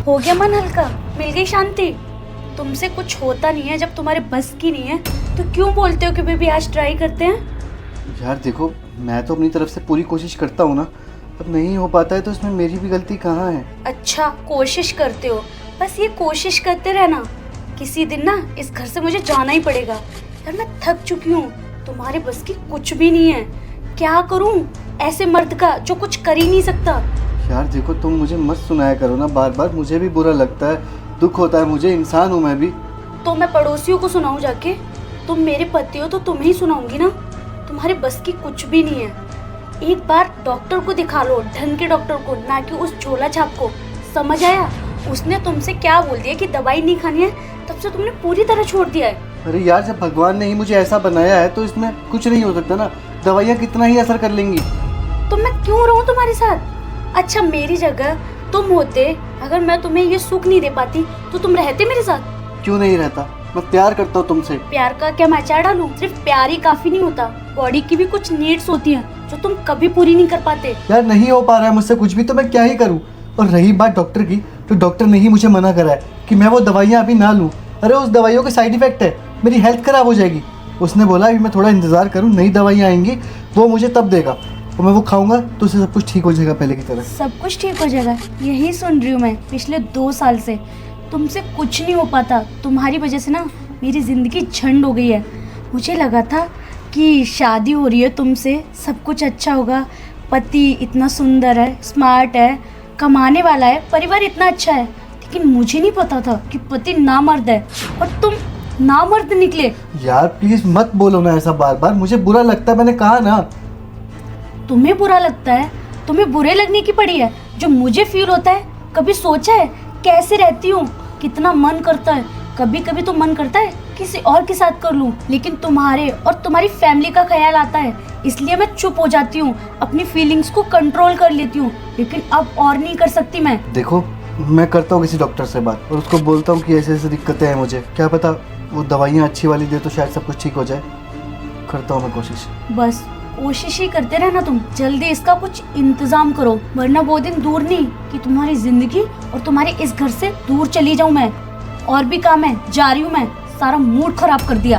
हो गया मन हल्का, मिल गई शांति। तुमसे कुछ होता नहीं है, जब तुम्हारे बस की नहीं है तो क्यों बोलते हो कि बेबी आज ट्राई करते हैं। यार देखो, मैं तो अपनी तरफ से पूरी कोशिश करता हूँ ना, अब नहीं हो पाता है तो इसमें मेरी भी गलती कहाँ है। अच्छा कोशिश करते हो, बस ये कोशिश करते रहना। किसी दिन ना इस घर से मुझे जाना ही पड़ेगा। यार मैं थक चुकी हूँ, तुम्हारे बस की कुछ भी नहीं है। क्या करूँ ऐसे मर्द का जो कुछ कर ही नहीं सकता। यार देखो, तुम मुझे मत सुनाया करो ना बार बार, मुझे भी बुरा लगता है, दुख होता है मुझे, इंसान हूँ मैं भी। तो मैं पड़ोसियों को सुनाऊं जाके? तुम मेरे पति हो तो तुम्हें ही सुनाऊंगी ना। तुम्हारे बस की कुछ भी नहीं है। एक बार डॉक्टर को दिखा लो, ढंग के डॉक्टर को, ना कि उस झोला छाप को। समझ आया? उसने तुमसे क्या बोल दिया कि दवाई नहीं खानी है, तब से तुमने पूरी तरह छोड़ दिया है। अरे यार, जब भगवान ने ही मुझे ऐसा बनाया है तो इसमें कुछ नहीं हो सकता ना, दवाइयाँ कितना ही असर कर लेंगी। तो मैं क्यों रहूं तुम्हारे साथ? अच्छा मेरी जगह तुम होते, अगर मैं तुम्हें ये सुख नहीं दे पाती तो तुम रहते मेरे साथ? क्यों नहीं रहता, मैं प्यार करता हूँ तुमसे। प्यार का क्या मैं अचार डालूं? सिर्फ प्यार ही काफी नहीं होता, बॉडी की भी कुछ नीड्स होती हैं जो तुम कभी पूरी नहीं कर पाते। यार नहीं हो पा रहा है मुझसे कुछ भी, तो मैं क्या ही करूँ। और रही बात डॉक्टर की, तो डॉक्टर ने ही मुझे मना करा है कि मैं वो दवाइयाँ अभी ना लूँ। अरे उस दवाइयों के साइड इफेक्ट है, मेरी हेल्थ खराब हो जाएगी। उसने बोला अभी मैं थोड़ा इंतज़ार करूँ, नई दवाइयाँ आएंगी वो मुझे तब देगा, और मैं वो खाऊंगा तो उससे सब कुछ ठीक हो जाएगा पहले की तरह। सब कुछ ठीक हो जाएगा, यही सुन रही हूँ मैं पिछले 2 साल से। तुमसे कुछ नहीं हो पाता, तुम्हारी वजह से ना मेरी ज़िंदगी झंड हो गई है। मुझे लगा था कि शादी हो रही है तुमसे, सब कुछ अच्छा होगा, पति इतना सुंदर है, स्मार्ट है, कमाने वाला है, परिवार इतना अच्छा है। लेकिन मुझे नहीं पता था कि पति नामर्द है, और तुम नामर्द निकले। यार प्लीज़ मत बोलो ना ऐसा बार बार, मुझे बुरा लगता है, मैंने कहा ना। तुम्हें बुरा लगता है? तुम्हें बुरे लगने की पड़ी है जो मुझे फील होता है? कभी सोचा है कैसे रहती हूँ, कितना मन करता है। कभी कभी तो मन करता है किसी और के साथ कर लूँ, लेकिन तुम्हारे और तुम्हारी फैमिली का ख्याल आता है, इसलिए मैं चुप हो जाती हूँ, अपनी फीलिंग्स को कंट्रोल कर लेती हूँ। लेकिन अब और नहीं कर सकती मैं। देखो, मैं करता हूँ किसी डॉक्टर से बात और उसको बोलता हूँ कि ऐसे ऐसे दिक्कतें हैं मुझे, क्या पता वो दवाइयाँ अच्छी वाली दे तो शायद सब कुछ ठीक हो जाए। करता हूँ मैं कोशिश। बस कोशिश ही करते रहना तुम, जल्दी इसका कुछ इंतजाम करो, वरना वो दिन दूर नहीं कि तुम्हारी जिंदगी और तुम्हारे इस घर से दूर चली जाऊं मैं। और भी काम है, जा रही हूँ मैं, सारा मूड खराब कर दिया।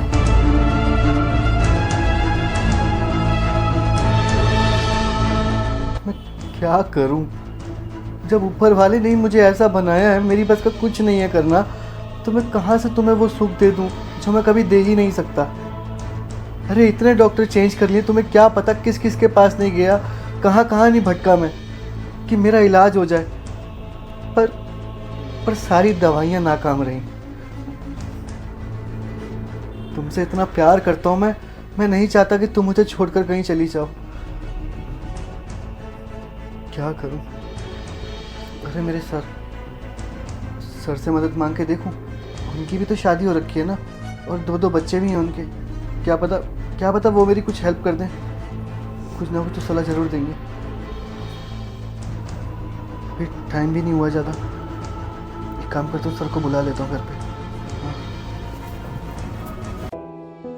मैं क्या करूं, जब ऊपर वाले ने ही मुझे ऐसा बनाया है, मेरी बस का कुछ नहीं है करना, तो मैं कहाँ से तुम्हें वो सुख दे दूं जो मैं कभी दे ही नहीं सकता। अरे इतने डॉक्टर चेंज कर लिए, तुम्हें क्या पता किस किस के पास नहीं गया, कहाँ कहाँ नहीं भटका मैं कि मेरा इलाज हो जाए, पर सारी दवाइयाँ नाकाम रहीं। तुमसे इतना प्यार करता हूँ मैं नहीं चाहता कि तुम मुझे छोड़कर कहीं चली जाओ। क्या करूं? अरे मेरे सर से मदद मांग के देखूं, उनकी भी तो शादी हो रखी है ना, और 2 बच्चे भी हैं उनके। क्या पता वो मेरी कुछ हेल्प कर दें, कुछ ना कुछ तो सलाह ज़रूर देंगे। अभी टाइम भी नहीं हुआ ज़्यादा, एक काम करता हूँ, सर को बुला लेता हूँ घर पे।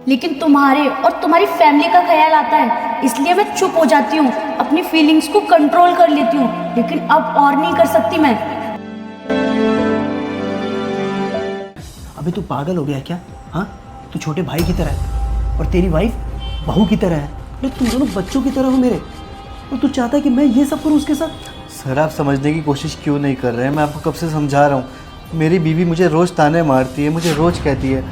लेकिन तुम्हारे और तुम्हारी फैमिली का ख्याल आता है, इसलिए मैं चुप हो जाती हूँ, अपनी फीलिंग्स को कंट्रोल कर लेती हूँ। लेकिन अब और नहीं कर सकती मैं। अबे तू पागल हो गया है क्या? हाँ, तू छोटे भाई की तरह है और तेरी वाइफ बहू की तरह है। लेकिन तुम दोनों बच्चों की तरह हो मेरे, और तू चाहता है कि मैं ये सब करूँ उसके साथ। सर आप समझने की कोशिश क्यों नहीं कर रहे हैं? मैं आपको कब से समझा रहा हूँ। मेरी बीवी मुझे रोज़ ताने मारती है, मुझे रोज़ कहती है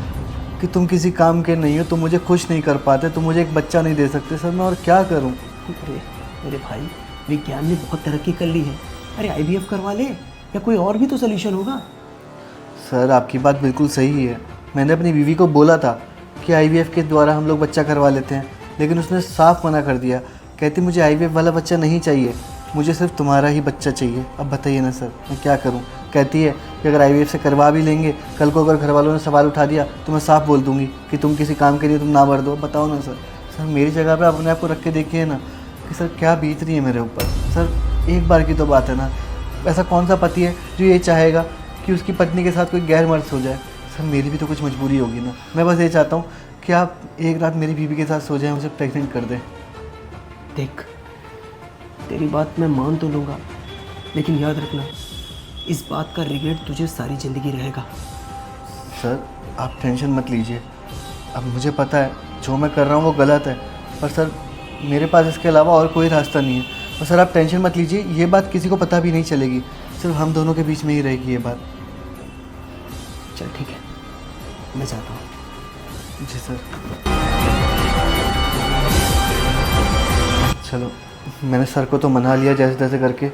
कि तुम किसी काम के नहीं हो, तुम मुझे खुश नहीं कर पाते, तुम मुझे एक बच्चा नहीं दे सकते। सर मैं और क्या करूं? अरे मेरे भाई, विज्ञान ने बहुत तरक्की कर ली है। अरे IVF करवा ले, या कोई और भी तो सोल्यूशन होगा। सर आपकी बात बिल्कुल सही है, मैंने अपनी बीवी को बोला था कि IVF के द्वारा हम लोग बच्चा करवा लेते हैं, लेकिन उसने साफ मना कर दिया। कहती मुझे IVF वाला बच्चा नहीं चाहिए, मुझे सिर्फ तुम्हारा ही बच्चा चाहिए। अब बताइए ना सर, मैं क्या करूं? कहती है कि अगर IVF से करवा भी लेंगे, कल को अगर घर वालों ने सवाल उठा दिया तो मैं साफ बोल दूंगी कि तुम किसी काम के लिए तुम ना भर दो। बताओ ना सर मेरी जगह पे अपने आप को रख के देखिए ना कि सर क्या बीत रही है मेरे ऊपर। सर एक बार की तो बात है ना, ऐसा कौन सा पति है जो ये चाहेगा कि उसकी पत्नी के साथ कोई गैर मर्द हो जाए? सर मेरी भी तो कुछ मजबूरी होगी ना। मैं बस ये चाहता हूँ कि आप एक रात मेरी बीवी के साथ सो जाएं, मुझे प्रेग्नेंट कर दें। देख, तेरी बात मैं मान तो लूँगा, लेकिन याद रखना इस बात का रिग्रेट तुझे सारी ज़िंदगी रहेगा। सर आप टेंशन मत लीजिए। अब मुझे पता है जो मैं कर रहा हूँ वो गलत है, पर सर मेरे पास इसके अलावा और कोई रास्ता नहीं है। और सर आप टेंशन मत लीजिए, ये बात किसी को पता भी नहीं चलेगी, सिर्फ हम दोनों के बीच में ही रहेगी ये बात। चल ठीक है, मैं जाता हूँ। जी सर। चलो मैंने सर को तो मना लिया जैसे तैसे करके,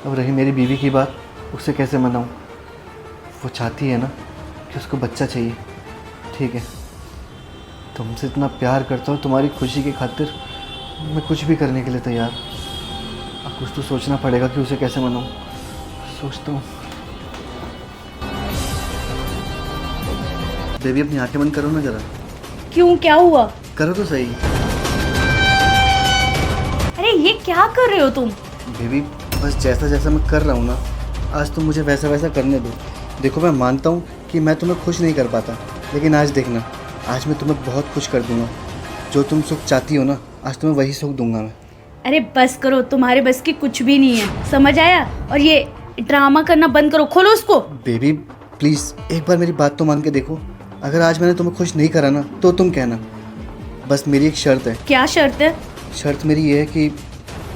अब रही मेरी बीवी की बात, उसे कैसे मनाऊँ? वो चाहती है ना कि उसको बच्चा चाहिए। ठीक है, तुमसे इतना प्यार करता हूँ, तुम्हारी खुशी की खातिर मैं कुछ भी करने के लिए तैयार। अब कुछ तो सोचना पड़ेगा कि उसे कैसे मनाऊँ। सोचता हूँ। बेबी अपनी आंखें बंद करो ना ज़रा। क्यों, क्या हुआ? करो तो सही। अरे ये क्या कर रहे हो तुम? बेबी बस जैसा जैसा मैं कर रहा हूँ ना, आज तुम मुझे वैसा वैसा करने दो। देखो मैं मानता हूँ कि मैं तुम्हें खुश नहीं कर पाता, लेकिन आज देखना, आज मैं तुम्हें बहुत खुश कर दूँगा। जो तुम सुख चाहती हो ना, आज तुम्हें वही सुख दूंगा मैं। अरे बस करो, तुम्हारे बस की कुछ भी नहीं है, समझ आया? और ये ड्रामा करना बंद करो, खोलो उसको। बेबी प्लीज़ एक बार मेरी बात तो मान के देखो। अगर आज मैंने तुम्हें खुश नहीं करा ना तो तुम कहना। बस मेरी एक शर्त है। क्या शर्त है? शर्त मेरी ये है कि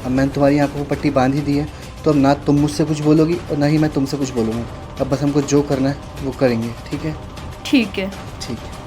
अब मैंने तुम्हारी आंखों को पट्टी बांध ही दी है, तो अब ना तुम मुझसे कुछ बोलोगी और ना ही मैं तुमसे कुछ बोलूँगा। अब बस हमको जो करना है वो करेंगे, ठीक है? ठीक है। ठीक है।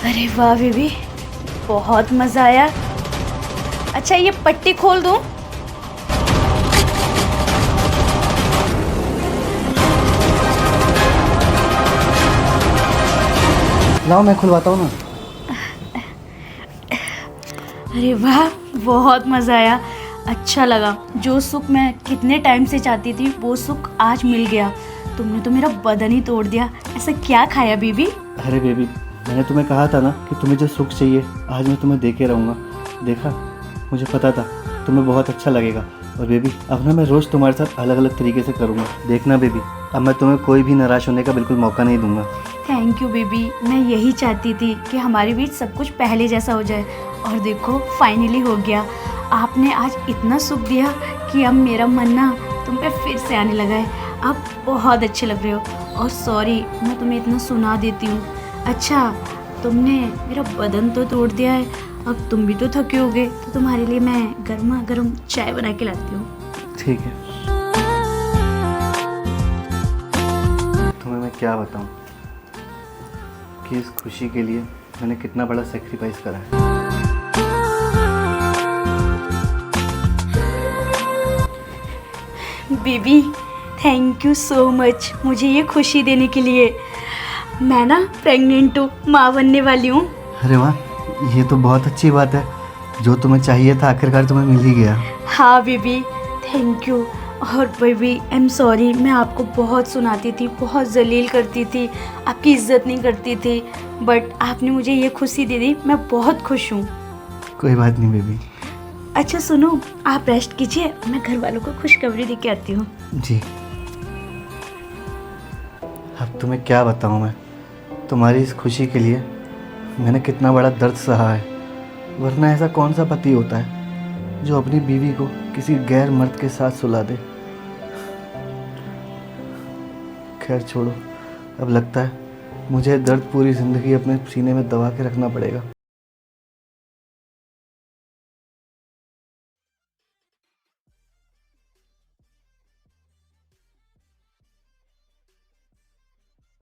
अरे वाह बेबी, बहुत मज़ा आया। अच्छा ये पट्टी खोल दूँ? लाओ मैं खुलवाता हूँ ना। अरे वाह, बहुत मज़ा आया, अच्छा लगा। जो सुख मैं कितने टाइम से चाहती थी वो सुख आज मिल गया। तुमने तो मेरा बदन ही तोड़ दिया। ऐसा क्या खाया बीबी? अरे बेबी मैंने तुम्हें कहा था ना कि तुम्हें जो सुख चाहिए आज मैं तुम्हें दे के रहूँगा। देखा, मुझे पता था तुम्हें बहुत अच्छा लगेगा। और बेबी अब ना मैं रोज़ तुम्हारे साथ अलग अलग तरीके से करूँगा। देखना बेबी, अब मैं तुम्हें कोई भी निराश होने का बिल्कुल मौका नहीं दूंगा। थैंक यू बेबी, मैं यही चाहती थी कि हमारे बीच सब कुछ पहले जैसा हो जाए, और देखो फाइनली हो गया। आपने आज इतना सुख दिया कि अब मेरा मन ना तुम पे फिर से आने लगा है। आप बहुत अच्छे लग रहे हो। और सॉरी मैं तुम्हें इतना सुना देती हूँ। अच्छा तुमने मेरा बदन तो तोड़ दिया है, अब तुम भी तो थके होगे, तो तुम्हारे लिए मैं गर्मा गर्म चाय बना के लाती हूँ। ठीक है। तुम्हें मैं क्या बताऊँ कि इस खुशी के लिए मैंने कितना बड़ा सेक्रीफाइस करा है। Baby thank you so much मुझे ये खुशी देने के लिए। मैं ना प्रेग्नेंट हूँ, माँ बनने वाली हूँ। अरे वाह, ये तो बहुत अच्छी बात है। जो तुम्हें चाहिए था आखिरकार तुम्हें मिल ही गया। हाँ बेबी थैंक यू। और बेबी आई एम सॉरी, मैं आपको बहुत सुनाती थी, बहुत जलील करती थी, आपकी इज्जत नहीं करती थी, बट आपने मुझे ये खुशी दे दी, मैं बहुत खुश हूँ। कोई बात नहीं बेबी। अच्छा सुनो, आप रेस्ट कीजिए, मैं घर वालों को खुशखबरी दे के आती हूँ। जी। अब तुम्हें क्या बताऊँ मैं, तुम्हारी इस खुशी के लिए मैंने कितना बड़ा दर्द सहा है। वरना ऐसा कौन सा पति होता है जो अपनी बीवी को किसी गैर मर्द के साथ सुला दे। खैर छोड़ो, अब लगता है मुझे दर्द पूरी ज़िंदगी अपने सीने में दबा के रखना पड़ेगा।